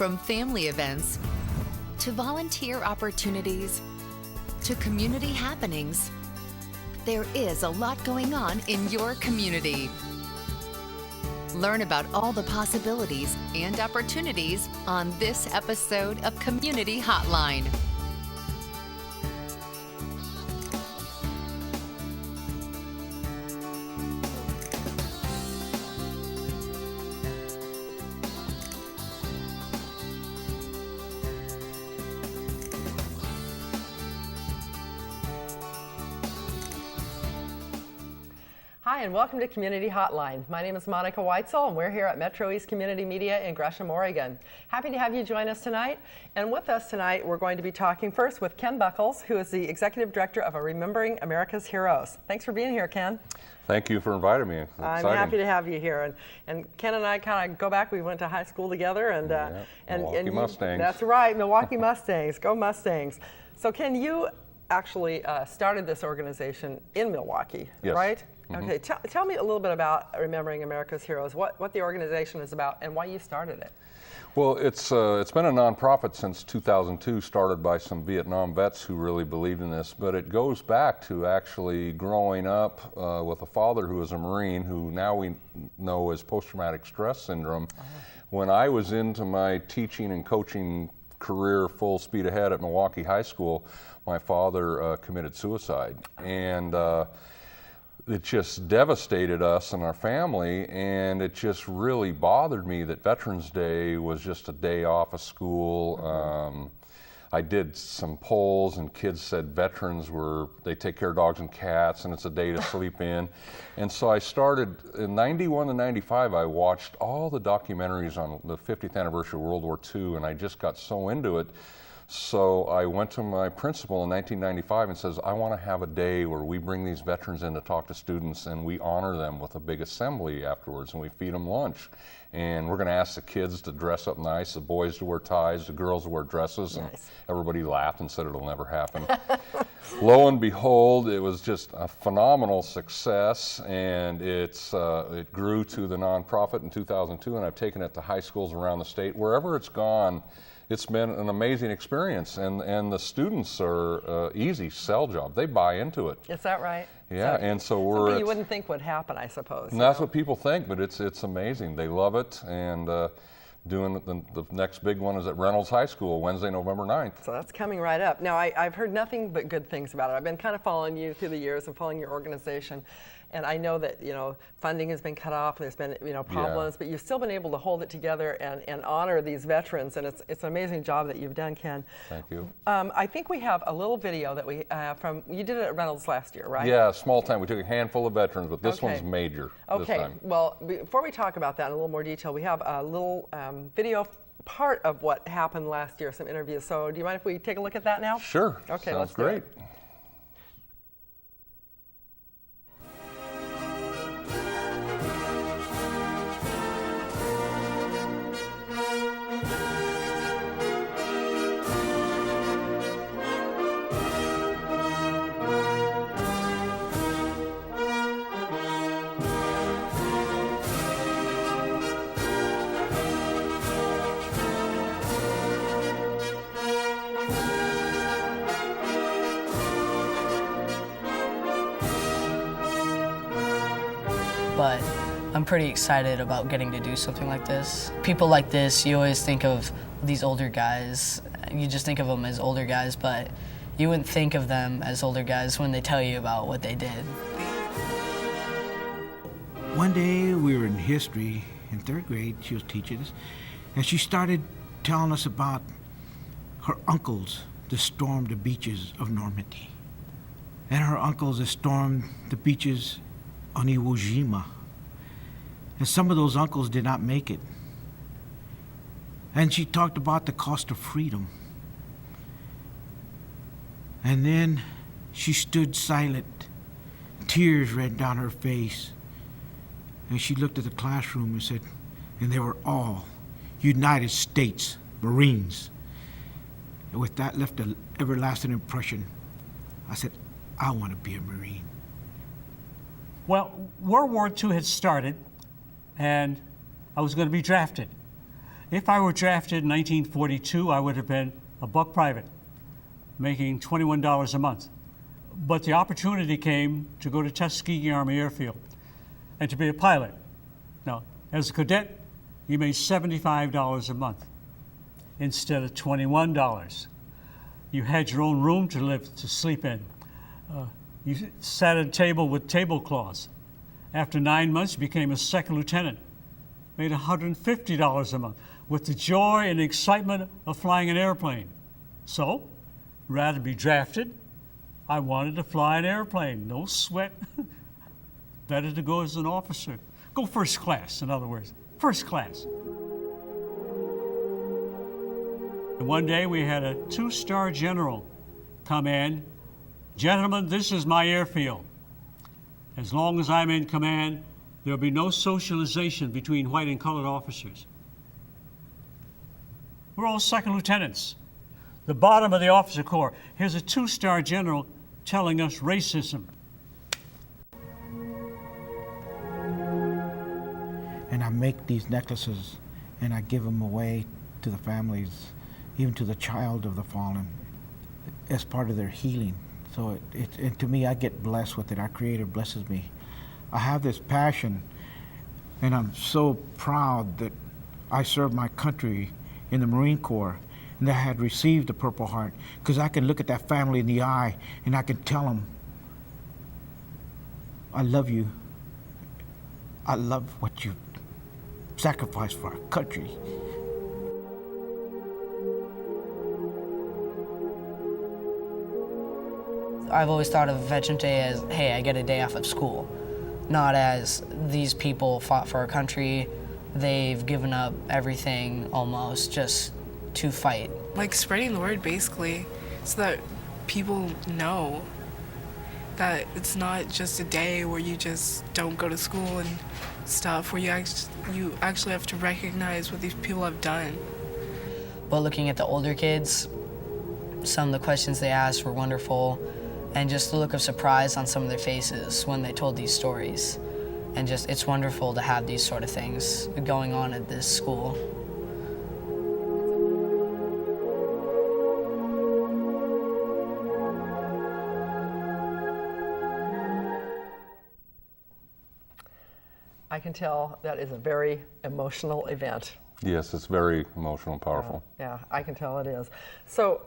From family events to volunteer opportunities to community happenings, there is a lot going on in your community. Learn about all the possibilities and opportunities on this episode of Community Hotline. Hi, and welcome to Community Hotline. My name is Monica Weitzel, and we're here at Metro East Community Media in Gresham, Oregon. Happy to have you join us tonight. And with us tonight, we're going to be talking first with Ken Buckles, who is the Executive Director of Remembering America's Heroes. Thanks for being here, Ken. Thank you for inviting me. I'm happy to have you here. And Ken and I kind of go back. We went to high school together. And Milwaukee Mustangs. That's right, Milwaukee Mustangs. Go Mustangs. So Ken, you actually started this organization in Milwaukee, yes. right? Mm-hmm. Okay, tell me a little bit about Remembering America's Heroes, what the organization is about and why you started it. Well, it's been a nonprofit since 2002, started by some Vietnam vets who really believed in this, but it goes back to actually growing up with a father who was a Marine, who now we know as post-traumatic stress syndrome. Uh-huh. When I was into my teaching and coaching career full speed ahead at Milwaukee High School, my father committed suicide. And it just devastated us and our family, and it just really bothered me that Veterans Day was just a day off of school. I did some polls, and kids said veterans they take care of dogs and cats, and it's a day to sleep in. And so I started, in 91 to 95, I watched all the documentaries on the 50th anniversary of World War II, and I just got so into it. So I went to my principal in 1995 and says, I want to have a day where we bring these veterans in to talk to students, and we honor them with a big assembly afterwards, and we feed them lunch. And we're going to ask the kids to dress up nice, the boys to wear ties, the girls to wear dresses. Nice. And everybody laughed and said it'll never happen. Lo and behold, it was just a phenomenal success, and it grew to the nonprofit in 2002, and I've taken it to high schools around the state. Wherever it's gone, it's been an amazing experience, and the students are easy sell job. They buy into it. Is that right? Yeah, and so we're something you wouldn't think would happen, I suppose. And that's what people think, but it's amazing. They love it, and doing the next big one is at Reynolds High School, Wednesday, November 9th. So that's coming right up. Now, I've heard nothing but good things about it. I've been kind of following you through the years and following your organization. And I know that, funding has been cut off, and there's been, problems, but you've still been able to hold it together and honor these veterans, and it's an amazing job that you've done, Ken. Thank you. I think we have a little video that we you did it at Reynolds last year, right? Yeah, small time. We took a handful of veterans, but this one's major this time. Well, before we talk about that in a little more detail, we have a little video part of what happened last year, some interviews. So do you mind if we take a look at that now? Sure. Okay, Sounds let's great. Do it. But I'm pretty excited about getting to do something like this. People like this, you always think of these older guys. You just think of them as older guys, but you wouldn't think of them as older guys when they tell you about what they did. One day we were in history in third grade, she was teaching us, and she started telling us about her uncles that stormed the beaches of Normandy, and her uncles that stormed the beaches on Iwo Jima. And some of those uncles did not make it. And she talked about the cost of freedom. And then she stood silent. Tears ran down her face. And she looked at the classroom and said, and they were all United States Marines. And with that left an everlasting impression. I said, I want to be a Marine. Well, World War II had started, and I was going to be drafted. If I were drafted in 1942, I would have been a buck private, making $21 a month. But the opportunity came to go to Tuskegee Army Airfield and to be a pilot. Now, as a cadet, you made $75 a month instead of $21. You had your own room to sleep in. You sat at a table with tablecloths. After 9 months, you became a second lieutenant, made $150 a month, with the joy and excitement of flying an airplane. So, rather be drafted, I wanted to fly an airplane, no sweat. Better to go as an officer. Go first class, in other words, first class. And one day we had a 2-star general come in. Gentlemen, this is my airfield. As long as I'm in command, there'll be no socialization between white and colored officers. We're all second lieutenants, the bottom of the officer corps. Here's a 2-star general telling us racism. And I make these necklaces and I give them away to the families, even to the child of the fallen, as part of their healing. So and to me, I get blessed with it. Our Creator blesses me. I have this passion, and I'm so proud that I served my country in the Marine Corps and that I had received the Purple Heart, because I can look at that family in the eye and I can tell them, I love you. I love what you sacrificed for our country. I've always thought of Veterans Day as, hey, I get a day off of school, not as these people fought for our country, they've given up everything almost just to fight. Like spreading the word basically, so that people know that it's not just a day where you just don't go to school and stuff, where you actually have to recognize what these people have done. But looking at the older kids, some of the questions they asked were wonderful, and just the look of surprise on some of their faces when they told these stories. And just, it's wonderful to have these sort of things going on at this school. I can tell that is a very emotional event. Yes, it's very emotional and powerful. Yeah, I can tell it is. So,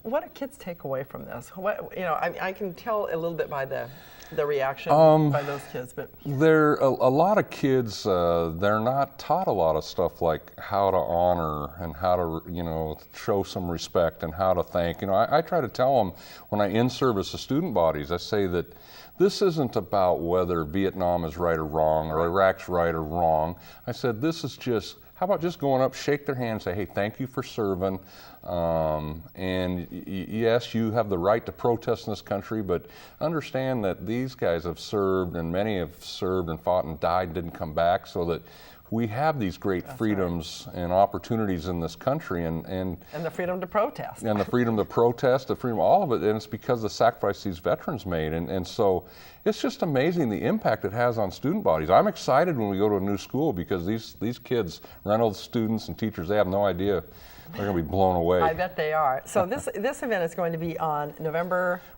what do kids take away from this? What, I can tell a little bit by the reaction by those kids, but There a lot of kids. They're not taught a lot of stuff like how to honor and how to show some respect and how to thank. I try to tell them when I in-service the student bodies. I say that this isn't about whether Vietnam is right or wrong or Iraq's right or wrong. I said this is just, how about just going up, shake their hand, say, hey, thank you for serving. And yes, you have the right to protest in this country, but understand that these guys have served, and many have served and fought and died and didn't come back, so that we have these great freedoms and opportunities in this country, and the freedom to protest. And the freedom to protest, the freedom, all of it, and it's because of the sacrifice these veterans made. And so it's just amazing the impact it has on student bodies. I'm excited when we go to a new school because these kids, Reynolds students and teachers, they have no idea. They're going to be blown away. I bet they are. So this event is going to be on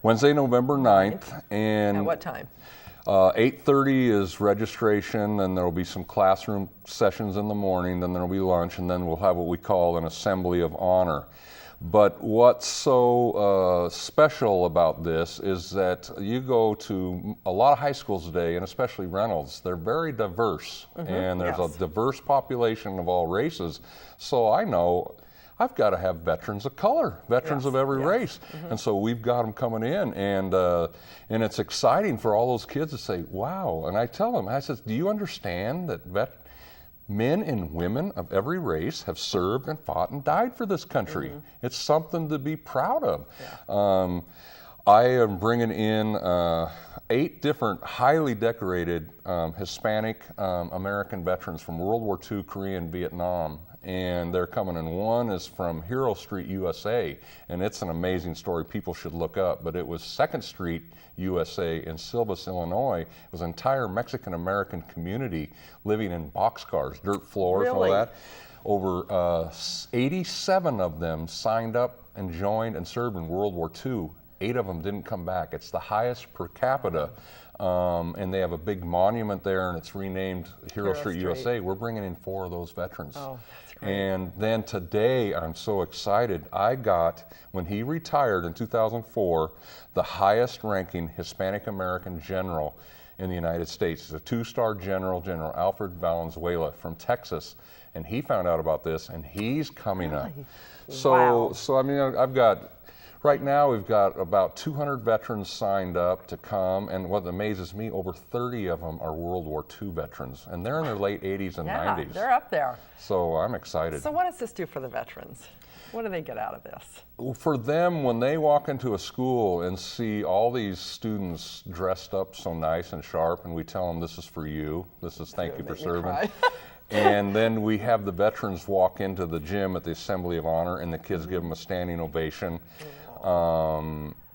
Wednesday, November 9th. And at what time? 8:30 is registration, and there will be some classroom sessions in the morning, then there will be lunch, and then we'll have what we call an assembly of honor. But what's so special about this is that you go to a lot of high schools today, and especially Reynolds, they're very diverse, and there's a diverse population of all races. So I know I've got to have veterans of color, veterans of every race. And so we've got them coming in, and it's exciting for all those kids to say, wow. And I tell them, I said, do you understand that men and women of every race have served and fought and died for this country? It's something to be proud of. I am bringing in 8 different highly decorated Hispanic American veterans from World War II, Korea, and Vietnam. And they're coming in. One is from Hero Street, USA, and it's an amazing story people should look up, but it was 2nd Street, USA in Silvis, Illinois. It was an entire Mexican-American community living in boxcars, dirt floors, all that. over 87 of them signed up and joined and served in World War II. 8 of them didn't come back. It's the highest per capita. And they have a big monument there, and it's renamed Hero Street USA. We're bringing in 4 of those veterans. Oh, that's great. And then today, I'm so excited, I got, when he retired in 2004, the highest ranking Hispanic American general in the United States. He's a 2-star general, General Alfred Valenzuela from Texas. And he found out about this, and he's coming up. So, Wow. so I mean, I've got, right now we've got about 200 veterans signed up to come, and what amazes me, over 30 of them are World War II veterans, and they're in their late 80s and Yeah, 90s. they're up there. So I'm excited. So what does this do for the veterans? What do they get out of this? For them, when they walk into a school and see all these students dressed up so nice and sharp, and we tell them, this is for you, this is thank you for Make me serving. cry. And then we have the veterans walk into the gym at the Assembly of Honor, and the kids give them a standing ovation.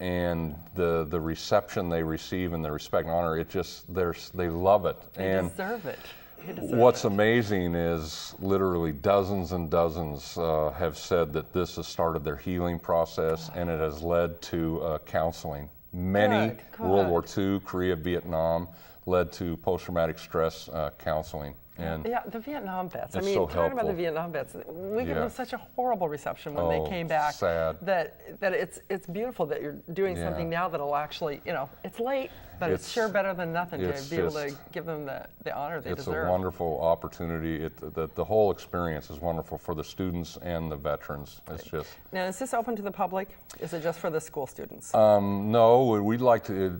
And the reception they receive and the respect and honor, it just, they love it. They deserve it. They deserve What's it. amazing is literally dozens and dozens have said that this has started their healing process, and it has led to counseling. Many Good, World War good. II, Korea, Vietnam led to post-traumatic stress counseling. And Yeah, the Vietnam vets. I It's mean, so talking about the helpful. Vietnam vets, we give Yeah. them such a horrible reception when Oh, they came back. sad. That it's beautiful that you're doing Yeah. something now that'll actually, it's late, but it's It's- sure better than nothing to it's be able to just- give them the honor they it's deserve. a wonderful opportunity. The whole experience is wonderful for the students and the veterans. It's just. Now, is this open to the public? Is it just for the school students? No,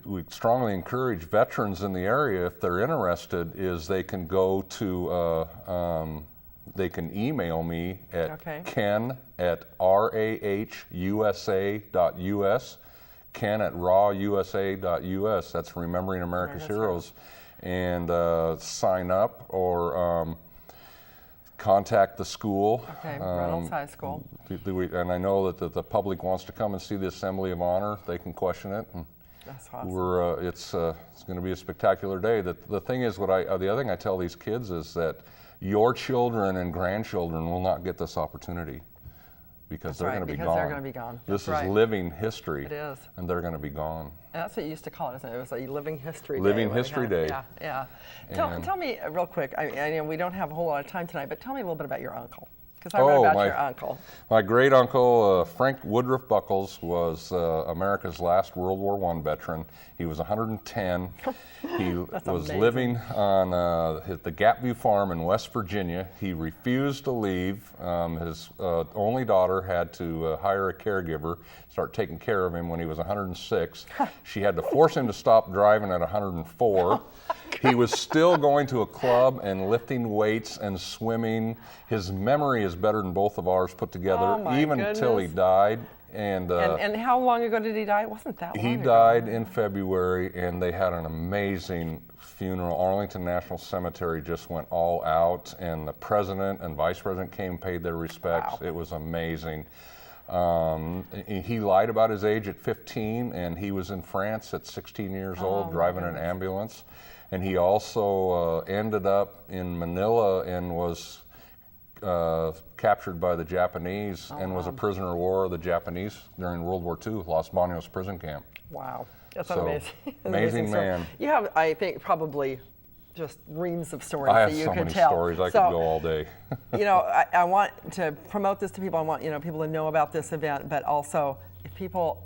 we strongly encourage veterans in the area, if they're interested, is they can go to, they can email me at Okay. ken@rahUSA.us, ken@rawusa.us. That's Remembering America's Heroes. And sign up or contact the school. Okay, Reynolds High School. And I know that the public wants to come and see the Assembly of Honor. They can question it. And That's awesome. it's going to be a spectacular day. The thing is, the other thing I tell these kids is that your children and grandchildren will not get this opportunity because That's they're right, going to be because gone. they're gonna be gone. This That's is right. living history. It is. And they're going to be gone. And that's what you used to call it, isn't it? It was a living history day. Living when they history had- day. Yeah, yeah. And- Tell me real quick, I know we don't have a whole lot of time tonight, but tell me a little bit about your uncle. Because I read about your uncle. My great uncle, Frank Woodruff Buckles, was America's last World War I veteran. He was 110. He was amazing. living on the Gapview farm in West Virginia. He refused to leave. His only daughter had to hire a caregiver, start taking care of him when he was 106. She had to force him to stop driving at 104. He was still going to a club and lifting weights and swimming. His memory is better than both of ours put together, Oh, my even until he goodness. died. And how long ago did he die? It wasn't that long he ago. died in February, and they had an amazing funeral. Arlington National Cemetery just went all out, and the president and vice president came and paid their respects. Wow. It was amazing. He lied about his age at 15, and he was in France at 16 years old driving an ambulance. And he also ended up in Manila and was captured by the Japanese and was a prisoner of war of the Japanese during World War II, Los Banos prison camp. Wow, that's So, an amazing, amazing story. man. You have, I think, probably just reams of stories I have that you so could many tell. stories, I So, could go all day. I want to promote this to people. I want people to know about this event, but also if people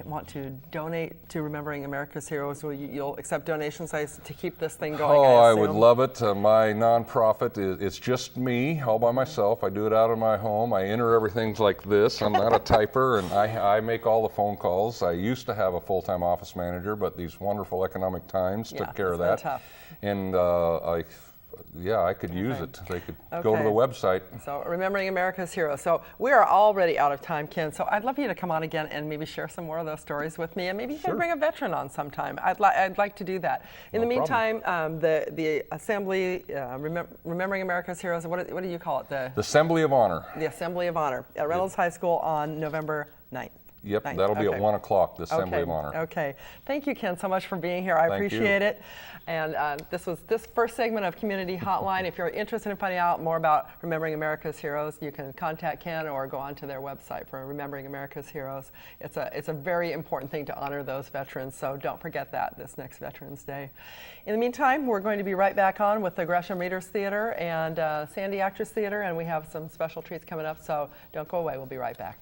want to donate to Remembering America's Heroes, you'll accept donations to keep this thing going? I would assume? love it. My nonprofit, it's just me, all by myself. I do it out of my home. I enter everything like this. I'm not a typer, and I make all the phone calls. I used to have a full-time office manager, but these wonderful economic times Yeah, took care of it's been that. tough. And I could use it. They could go to Okay. the website. So Remembering America's Heroes. So we are already out of time, Ken. So I'd love you to come on again and maybe share some more of those stories with me, and maybe you can bring a veteran on sometime. I'd like to do that. In the No problem. meantime, the Assembly, Remembering America's Heroes. What do you call it? The Assembly of Honor. The Assembly of Honor at Reynolds High School on November 9th. Yep, Nice. that'll be Okay. at 1 o'clock, the Assembly Okay. of Honor. Okay. Thank you, Ken, so much for being here. I Thank you. appreciate it. And this was this first segment of Community Hotline. If you're interested in finding out more about Remembering America's Heroes, you can contact Ken or go onto their website for Remembering America's Heroes. It's a very important thing to honor those veterans, so don't forget that this next Veterans Day. In the meantime, we're going to be right back on with the Gresham Readers Theater and Sandy Actors Theater, and we have some special treats coming up, so don't go away. We'll be right back.